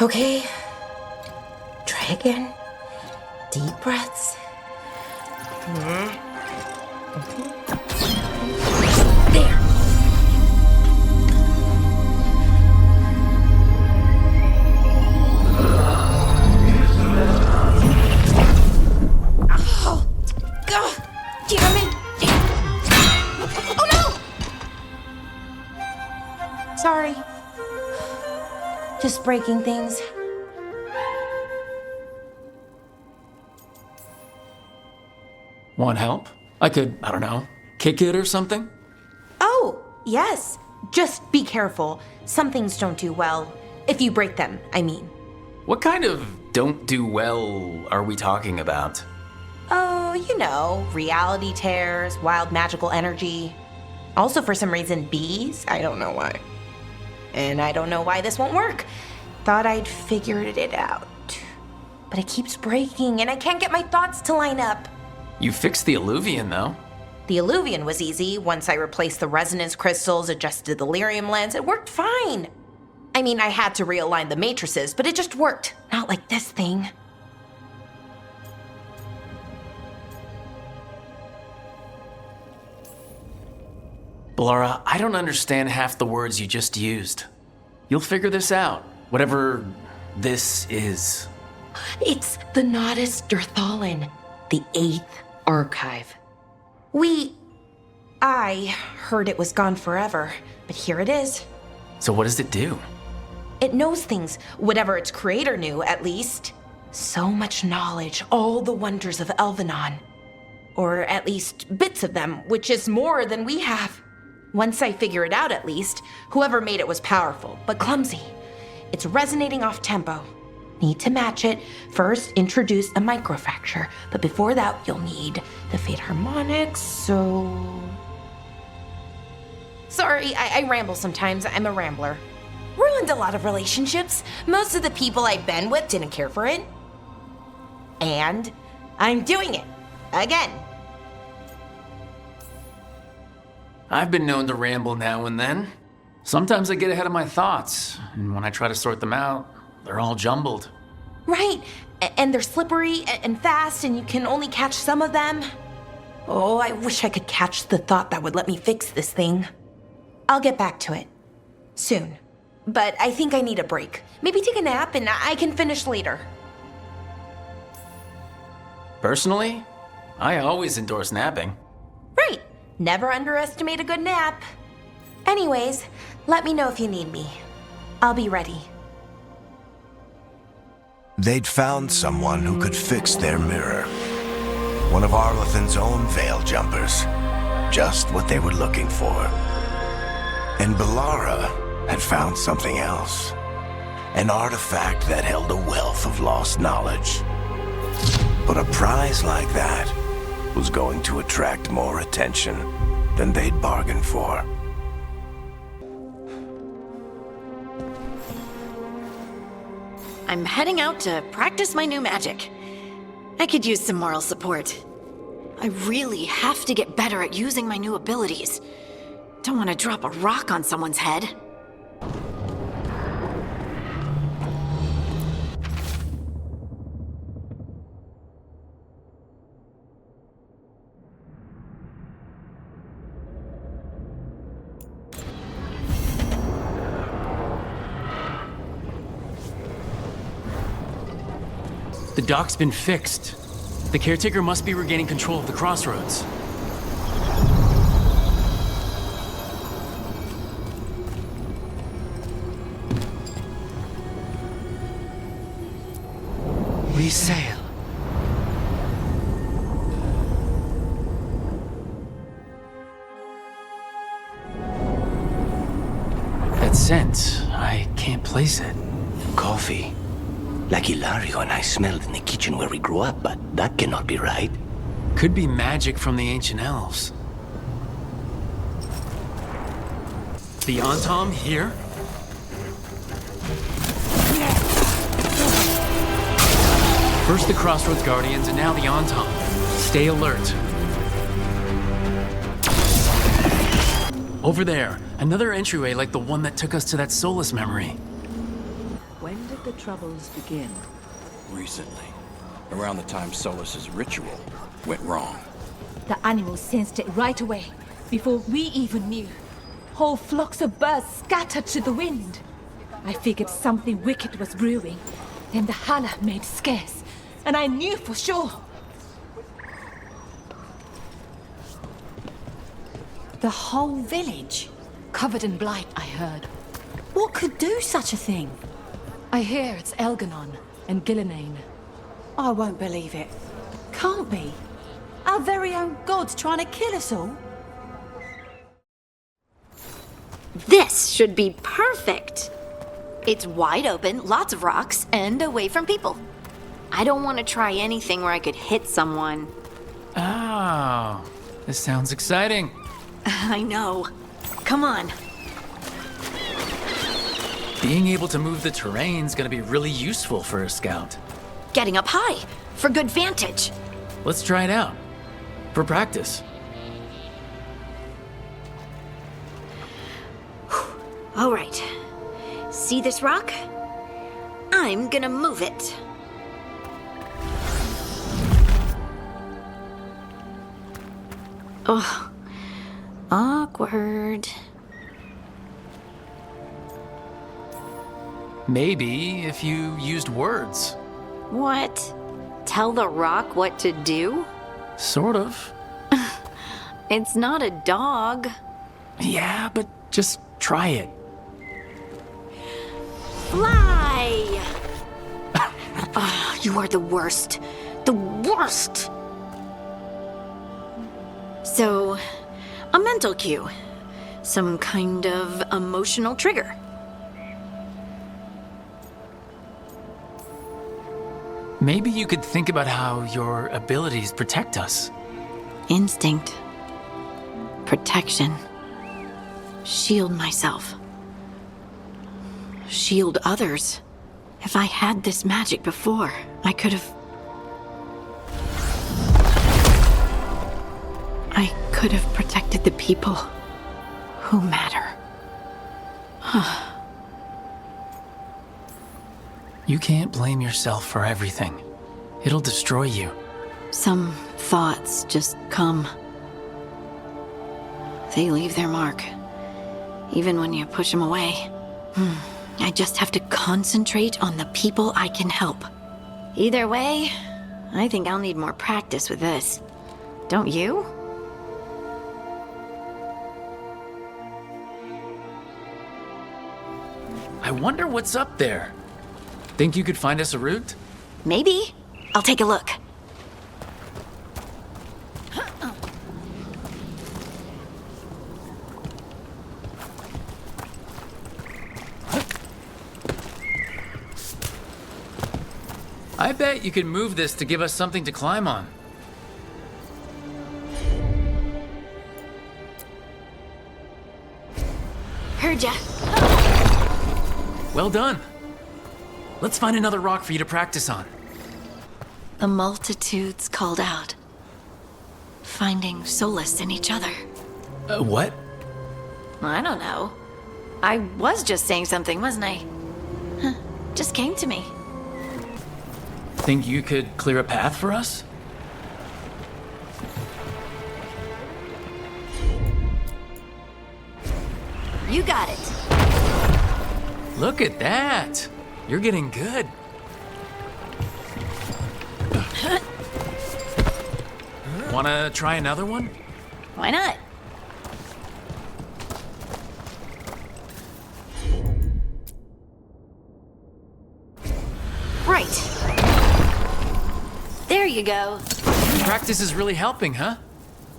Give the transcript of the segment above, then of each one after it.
Okay. Try again. Deep breaths. There. Oh, God, damn it. Oh, no! Sorry. Just breaking things. Want help? I could, I don't know, kick it or something? Oh, yes. Just be careful. Some things don't do well. If you break them, I mean. What kind of don't do well are we talking about? Oh, you know, reality tears, wild magical energy. Also, for some reason, bees. I don't know why. And I don't know why this won't work. Thought I'd figured it out. But it keeps breaking, and I can't get my thoughts to line up. You fixed the illuvian, though. The illuvian was easy. Once I replaced the resonance crystals, adjusted the lyrium lens, it worked fine. I mean, I had to realign the matrices, but it just worked. Not like this thing. Laura, I don't understand half the words you just used. You'll figure this out, whatever this is. It's the Nodus Dirthalin, the 8th archive. I heard it was gone forever, but here it is. So what does it do? It knows things, whatever its creator knew, at least. So much knowledge, all the wonders of Elvenon. Or at least bits of them, which is more than we have. Once I figure it out, at least, whoever made it was powerful, but clumsy. It's resonating off tempo. Need to match it. First, introduce a microfracture, but before that, you'll need the fade harmonics, so... Sorry, I ramble sometimes. I'm a rambler. Ruined a lot of relationships. Most of the people I've been with didn't care for it. And I'm doing it. Again. I've been known to ramble now and then. Sometimes I get ahead of my thoughts, and when I try to sort them out, they're all jumbled. Right, and they're slippery and fast, and you can only catch some of them. Oh, I wish I could catch the thought that would let me fix this thing. I'll get back to it. Soon. But I think I need a break. Maybe take a nap and I can finish later. Personally, I always endorse napping. Right. Never underestimate a good nap. Anyways, let me know if you need me. I'll be ready. They'd found someone who could fix their mirror. One of Arlathan's own veil jumpers. Just what they were looking for. And Balara had found something else. An artifact that held a wealth of lost knowledge. But a prize like that was going to attract more attention than they'd bargained for. I'm heading out to practice my new magic. I could use some moral support. I really have to get better at using my new abilities. Don't want to drop a rock on someone's head. The dock's been fixed. The caretaker must be regaining control of the crossroads. We sail. That scent, I can't place it. Coffee. Like Hilario and I smelled in the kitchen where we grew up, but that cannot be right. Could be magic from the ancient elves. The Antom here? First the Crossroads Guardians, and now the Antom. Stay alert. Over there, another entryway like the one that took us to that Solus memory. When did the the troubles begin? Recently. Around the time Solas's ritual went wrong. The animals sensed it right away, before we even knew. Whole flocks of birds scattered to the wind. I figured something wicked was brewing. Then the holler made scarce, and I knew for sure. The whole village? Covered in blight, I heard. What could do such a thing? I hear it's Elganon and Gillinane. I won't believe it. Can't be. Our very own god's trying to kill us all. This should be perfect. It's wide open, lots of rocks, and away from people. I don't want to try anything where I could hit someone. Oh, this sounds exciting. I know. Come on. Being able to move the terrain's gonna be really useful for a scout. Getting up high, for good vantage. Let's try it out. For practice. All right. See this rock? I'm gonna move it. Oh, awkward. Maybe if you used words. What? Tell the rock what to do? Sort of. It's not a dog. Yeah, but just try it. Fly! Oh, you are the worst. The worst! So, a mental cue. Some kind of emotional trigger. Maybe you could think about how your abilities protect us. Instinct. Protection. Shield myself. Shield others. If I had this magic before, I could have... I could have protected the people who matter. You can't blame yourself for everything. It'll destroy you. Some thoughts just come. They leave their mark, even when you push them away. I just have to concentrate on the people I can help. Either way, I think I'll need more practice with this. Don't you? I wonder what's up there. Think you could find us a route? Maybe. I'll take a look. I bet you could move this to give us something to climb on. Heard ya. Well done. Let's find another rock for you to practice on. The multitudes called out, finding solace in each other. What? I don't know. I was just saying something, wasn't I? Just came to me. Think you could clear a path for us? You got it. Look at that. You're getting good. Wanna try another one? Why not? Right. There you go. Practice is really helping, huh?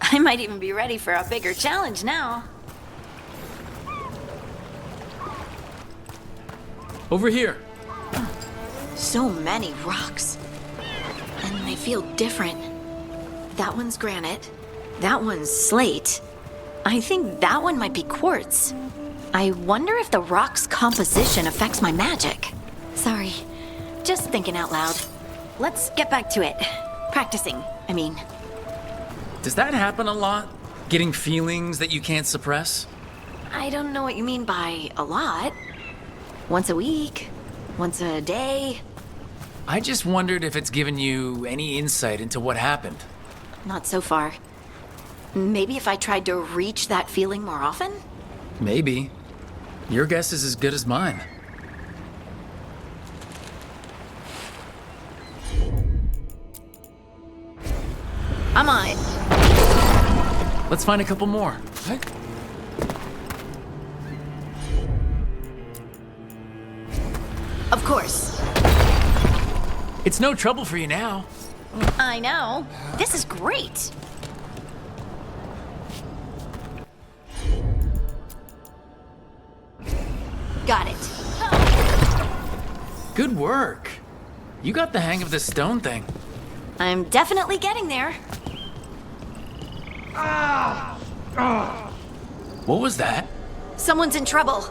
I might even be ready for a bigger challenge now. Over here. So many rocks. And they feel different. That one's granite. That one's slate. I think that one might be quartz. I wonder if the rock's composition affects my magic. Sorry, just thinking out loud. Let's get back to it. Practicing, I mean. Does that happen a lot? Getting feelings that you can't suppress? I don't know what you mean by a lot. Once a week, Once a day? I just wondered if it's given you any insight into what happened. Not so far. Maybe if I tried to reach that feeling more often? Maybe. Your guess is as good as mine. I'm on it. Let's find a couple more. Of course. It's no trouble for you now. I know. This is great. Got it. Good work. You got the hang of this stone thing. I'm definitely getting there. What was that? Someone's in trouble.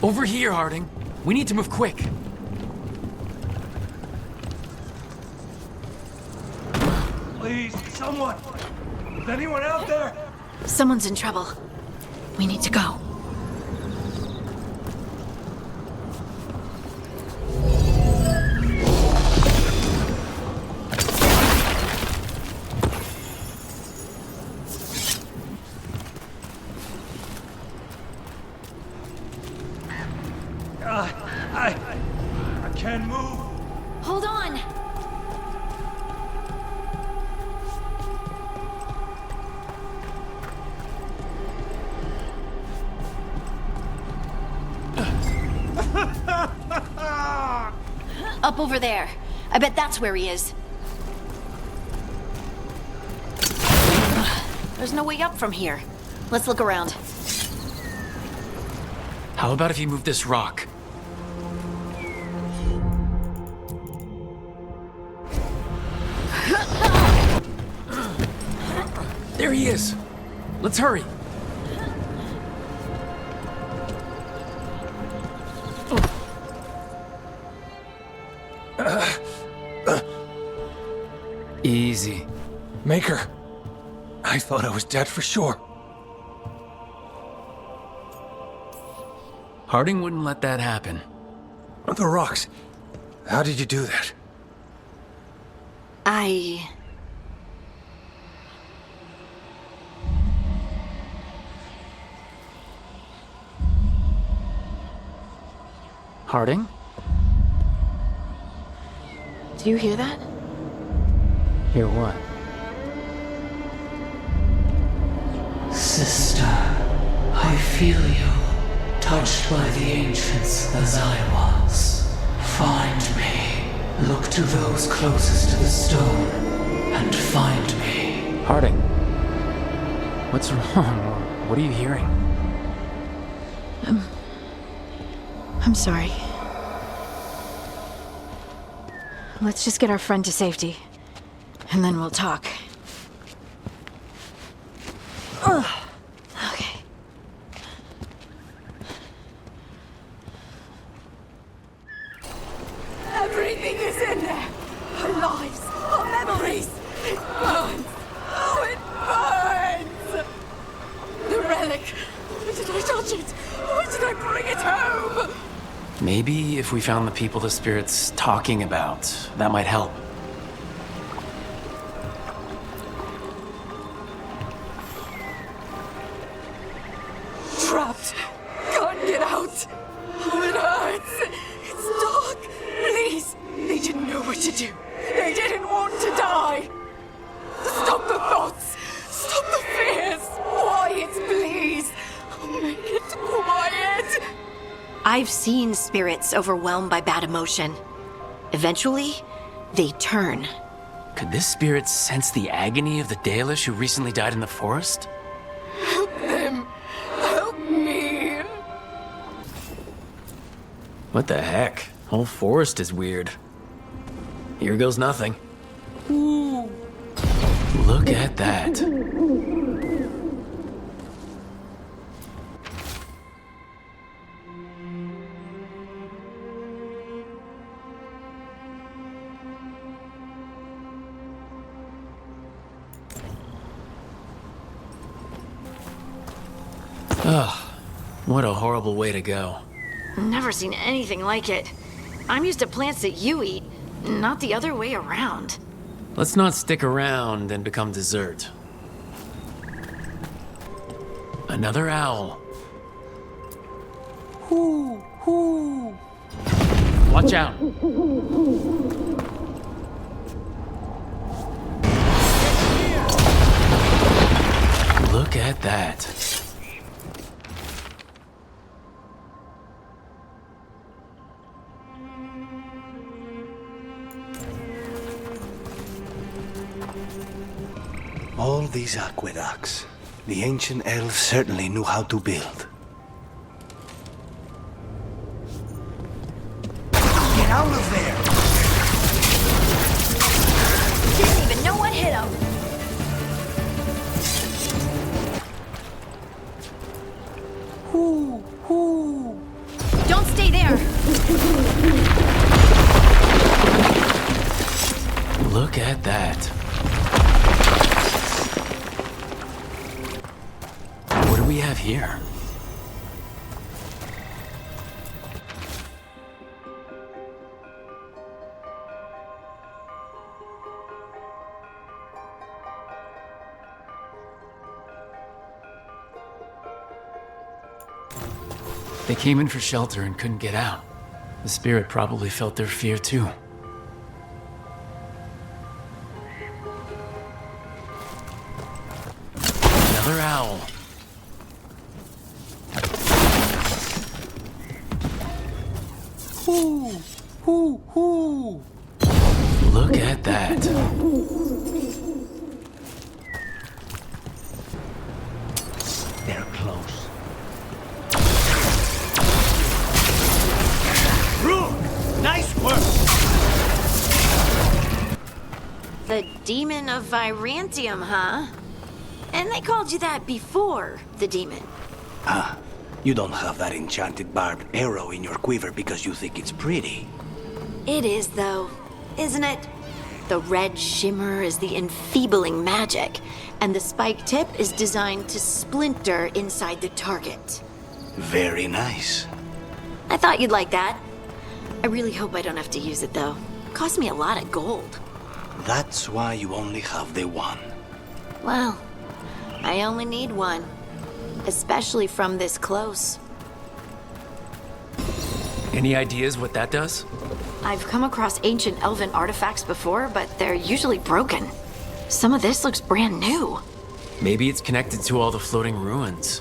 Over here, Harding. We need to move quick. Please, someone! Is anyone out there? Someone's in trouble. We need to go. I can't move. Hold on. Up over there. I bet that's where he is. There's no way up from here. Let's look around. How about if you move this rock? There he is. Let's hurry. Easy. Maker, I thought I was dead for sure. Harding wouldn't let that happen. The rocks. How did you do that? Harding? Do you hear that? Hear what? Sister, I feel you, touched by the ancients as I was. Find me. Look to those closest to the stone, and find me. Harding. What's wrong? What are you hearing? I'm sorry. Let's just get our friend to safety, and then we'll talk. Okay. Everything is in there. Our lives, our memories. It burns. Oh, it burns. The relic. Why did I touch it? Why did I bring it home? Maybe if we found the people the spirit's talking about, that might help. Trapped. Can't get out. Oh, it hurts. It's dark. Please. They didn't know what to do. They didn't want to die. Stop the thoughts. Stop the fears. Quiet, please. Make it quiet. I've seen spirits overwhelmed by bad emotion. Eventually, they turn. Could this spirit sense the agony of the Dalish who recently died in the forest? Help them. Help me. What the heck? Whole forest is weird. Here goes nothing. Ooh. Look at that. Ugh, what a horrible way to go. Never seen anything like it. I'm used to plants that you eat, not the other way around. Let's not stick around and become dessert. Another owl. Hoo, hoo. Watch out. Look at that. All these aqueducts. The ancient elves certainly knew how to build. Get out of there! Didn't even know what hit him. Don't stay there. Look at that. What do we have here? They came in for shelter and couldn't get out. The spirit probably felt their fear too. Another owl. Hoo, hoo, hoo. Look at that. They're close. Nice work! The Demon of Virantium, huh? And they called you that before the demon. Ah, you don't have that enchanted barbed arrow in your quiver because you think it's pretty. It is, though, isn't it? The red shimmer is the enfeebling magic, and the spike tip is designed to splinter inside the target. Very nice. I thought you'd like that. I really hope I don't have to use it, though. Cost me a lot of gold. That's why you only have the one. Well, I only need one. Especially from this close. Any ideas what that does? I've come across ancient elven artifacts before, but they're usually broken. Some of this looks brand new. Maybe it's connected to all the floating ruins.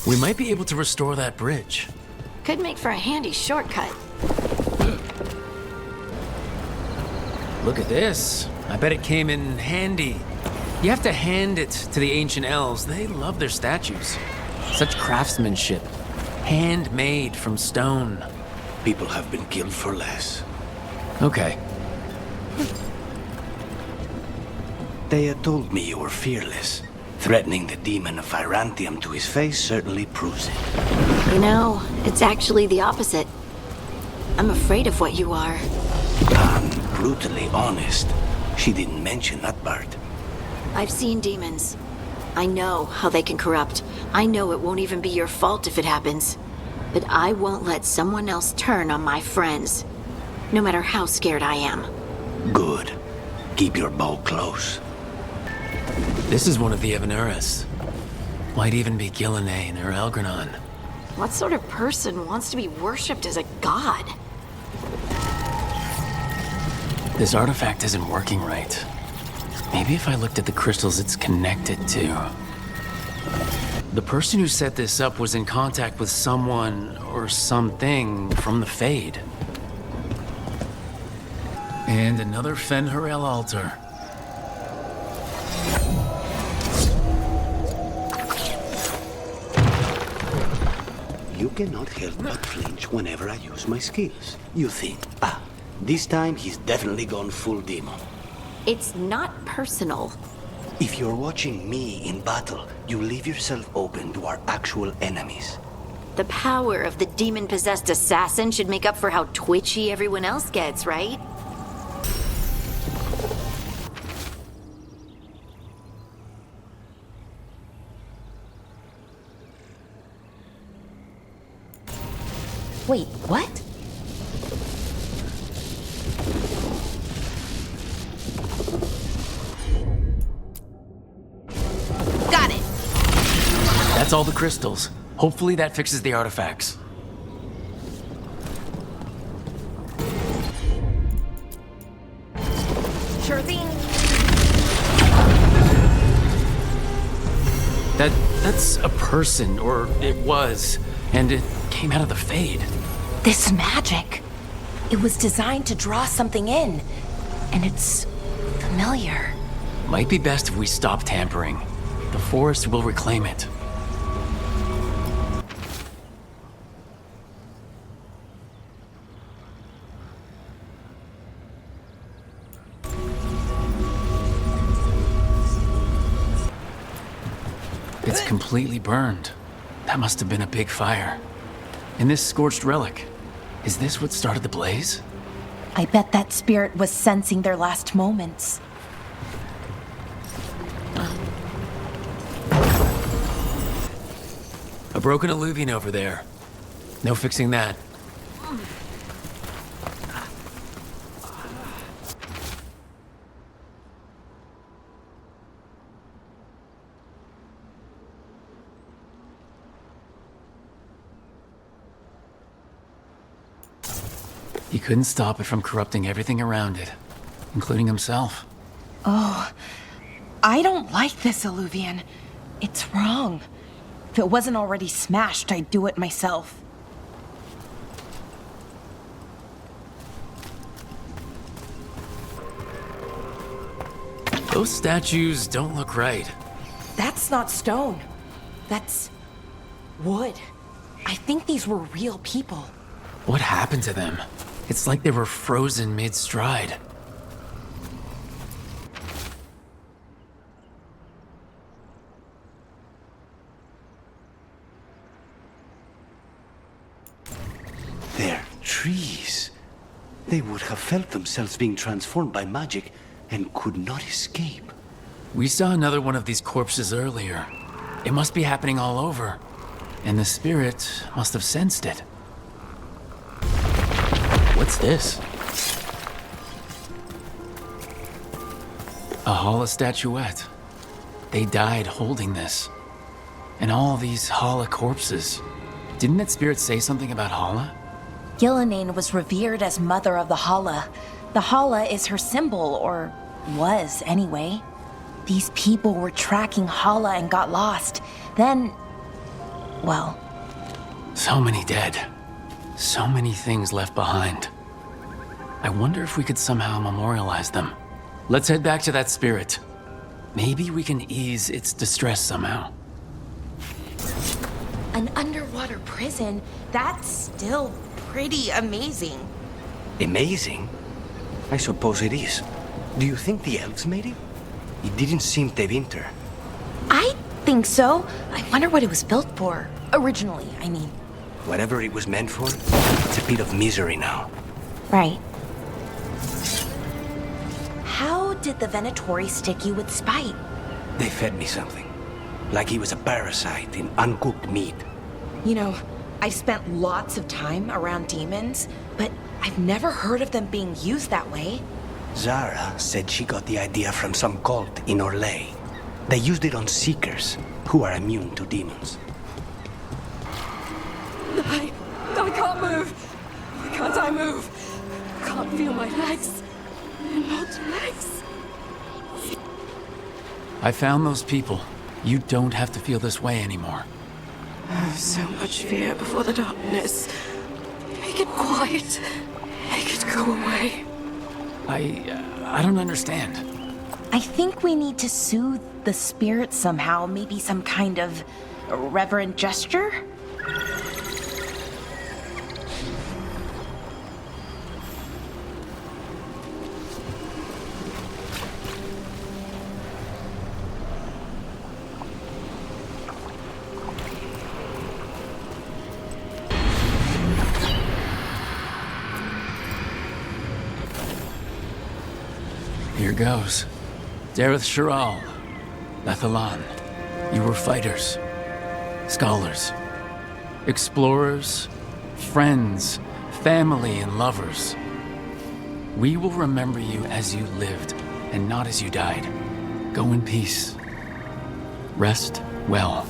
We might be able to restore that bridge. Could make for a handy shortcut. Look at this. I bet it came in handy. You have to hand it to the ancient elves. They love their statues. Such craftsmanship. Handmade from stone. People have been killed for less. Okay. They told me you were fearless. Threatening the demon of Virantium to his face certainly proves it. You know, it's actually the opposite. I'm afraid of what you are. I'm brutally honest. She didn't mention that part. I've seen demons. I know how they can corrupt. I know it won't even be your fault if it happens. But I won't let someone else turn on my friends. No matter how scared I am. Good. Keep your bow close. This is one of the Evanuras. Might even be Gillenane or Elgranon. What sort of person wants to be worshipped as a god? This artifact isn't working right. Maybe if I looked at the crystals it's connected to. The person who set this up was in contact with someone or something from the Fade. And another Fen'harel altar. You cannot help but flinch whenever I use my skills. You think, this time he's definitely gone full demon. It's not personal. If you're watching me in battle, you leave yourself open to our actual enemies. The power of the demon-possessed assassin should make up for how twitchy everyone else gets, right? Wait, what? Got it! That's all the crystals. Hopefully that fixes the artifacts. Sure thing. That's a person, or it was, and it came out of the Fade. This magic. It was designed to draw something in, and it's familiar. Might be best if we stop tampering. The forest will reclaim it. It's completely burned. That must have been a big fire. And this scorched relic, is this what started the blaze? I bet that spirit was sensing their last moments. A broken alluvian over there. No fixing that. He couldn't stop it from corrupting everything around it, including himself. Oh, I don't like this alluvian. It's wrong. If it wasn't already smashed, I'd do it myself. Those statues don't look right. That's not stone. That's wood. I think these were real people. What happened to them? It's like they were frozen mid-stride. They're trees. They would have felt themselves being transformed by magic and could not escape. We saw another one of these corpses earlier. It must be happening all over. And the spirit must have sensed it. What's this? A Hala statuette. They died holding this. And all these Hala corpses. Didn't that spirit say something about Hala? Gillenane was revered as mother of the Hala. The Hala is her symbol, or was anyway. These people were tracking Hala and got lost. Then, well... So many dead. So many things left behind. I wonder if we could somehow memorialize them. Let's head back to that spirit. Maybe we can ease its distress somehow. An underwater prison? That's still pretty amazing. Amazing? I suppose it is. Do you think the elves made it? It didn't seem to winter. I think so. I wonder what it was built for. Originally, I mean. Whatever it was meant for, it's a bit of misery now. Right. How did the Venatori stick you with spite? They fed me something. Like he was a parasite in uncooked meat. You know, I've spent lots of time around demons, but I've never heard of them being used that way. Zara said she got the idea from some cult in Orlais. They used it on seekers, who are immune to demons. I can't move. Can't I move? Can't feel my legs. They're not legs. I found those people. You don't have to feel this way anymore. So much fear before the darkness. Make it quiet. Make it go away. I don't understand. I think we need to soothe the spirit somehow, maybe some kind of reverent gesture? Here goes. Dareth Shiral, Lethalan, you were fighters, scholars, explorers, friends, family, and lovers. We will remember you as you lived, and not as you died. Go in peace. Rest well.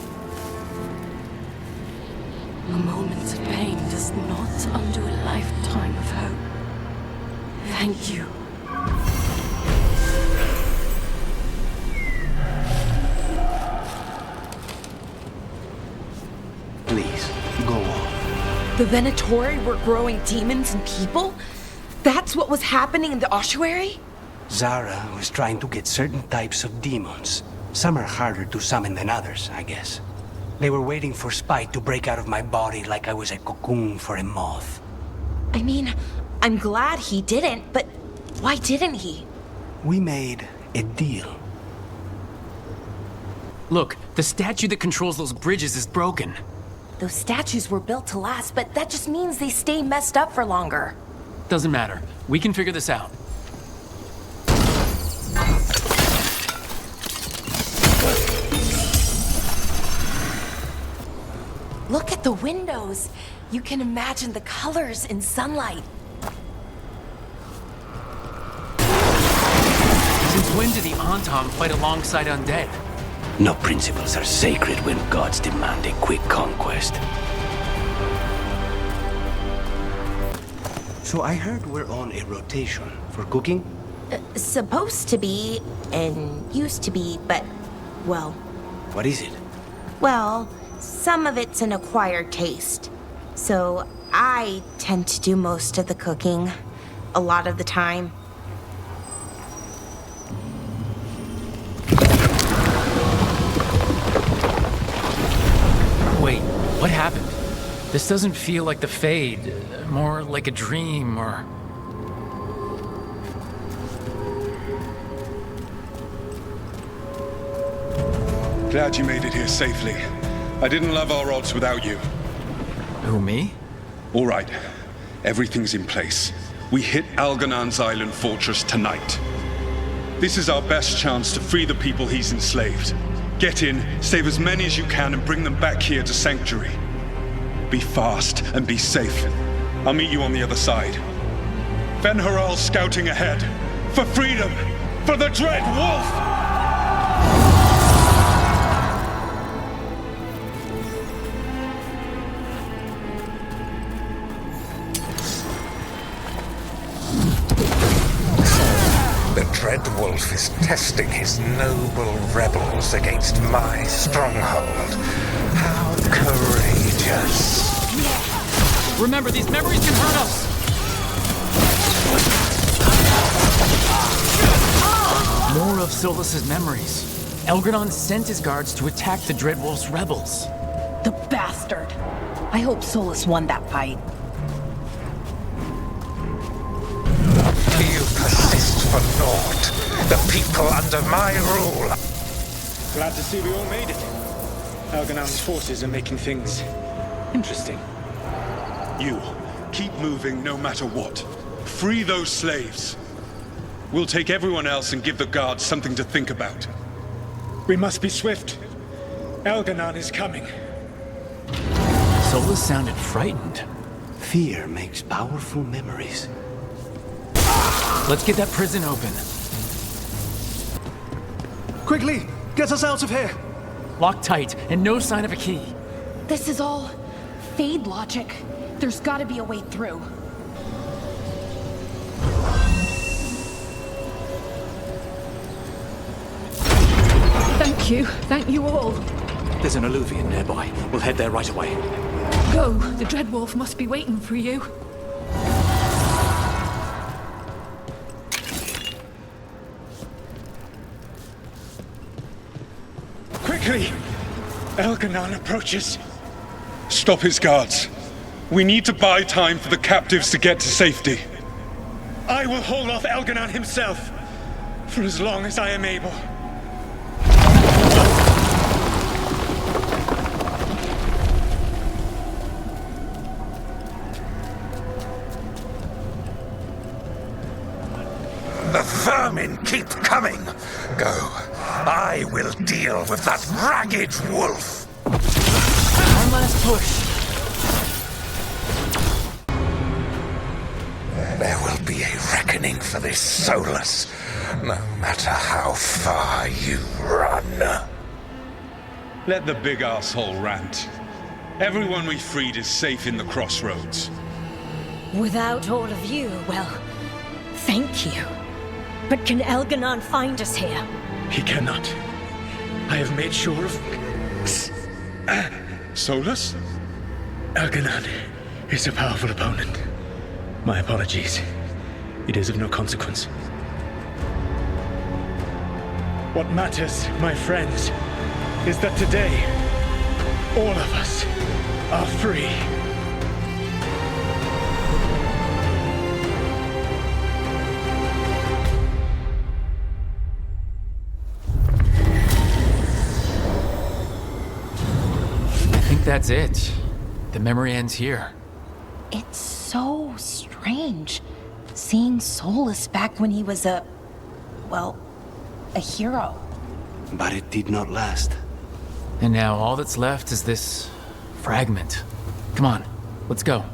A moment of pain does not undo a lifetime of hope. Thank you. Please, go on. The Venatori were growing demons and people? That's what was happening in the ossuary? Zara was trying to get certain types of demons. Some are harder to summon than others, I guess. They were waiting for Spite to break out of my body like I was a cocoon for a moth. I mean, I'm glad he didn't, but why didn't he? We made a deal. Look, the statue that controls those bridges is broken. Those statues were built to last, but that just means they stay messed up for longer. Doesn't matter. We can figure this out. Look at the windows. You can imagine the colors in sunlight. Since when do the Antam fight alongside undead? No principles are sacred when gods demand a quick conquest. So I heard we're on a rotation for cooking? Supposed to be, and used to be, but, well... What is it? Well, some of it's an acquired taste. So I tend to do most of the cooking, a lot of the time. Wait, what happened? This doesn't feel like the Fade, more like a dream, or... Glad you made it here safely. I didn't love our odds without you. Who, me? All right, everything's in place. We hit Algernon's island fortress tonight. This is our best chance to free the people he's enslaved. Get in, save as many as you can, and bring them back here to Sanctuary. Be fast and be safe. I'll meet you on the other side. Fen'harel scouting ahead. For freedom! For the Dread Wolf! The Dread Wolf is testing his noble rebels against my stronghold. How courageous. Remember, these memories can hurt us! More of Solas's memories. Elgernon sent his guards to attack the Dreadwolf's rebels. The bastard! I hope Solas won that fight. You persist for naught. The people under my rule. Glad to see we all made it. Elgernon's forces are making things interesting. You, keep moving no matter what. Free those slaves. We'll take everyone else and give the guards something to think about. We must be swift. Elgernon is coming. Solas sounded frightened. Fear makes powerful memories. Let's get that prison open. Quickly, get us out of here! Locked tight, and no sign of a key. This is all Fade logic. There's gotta be a way through. Thank you all. There's an alluvion nearby. We'll head there right away. Go, the Dreadwolf must be waiting for you. Quickly! Elgernon approaches. Stop his guards. We need to buy time for the captives to get to safety. I will hold off Elgernon himself, for as long as I am able. The vermin keep coming. Go. I will deal with that ragged wolf. One last push. There will be a reckoning for this Solus, no matter how far you run. Let the big asshole rant. Everyone we freed is safe in the crossroads. Without all of you, well, thank you. But can Elganon find us here? He cannot. I have made sure of... Solus? Elganon is a powerful opponent. My apologies. It is of no consequence. What matters, my friends, is that today, all of us are free. I think that's it. The memory ends here. It's so strange seeing Solus back when he was a hero. But it did not last. And now all that's left is this fragment. Come on, let's go.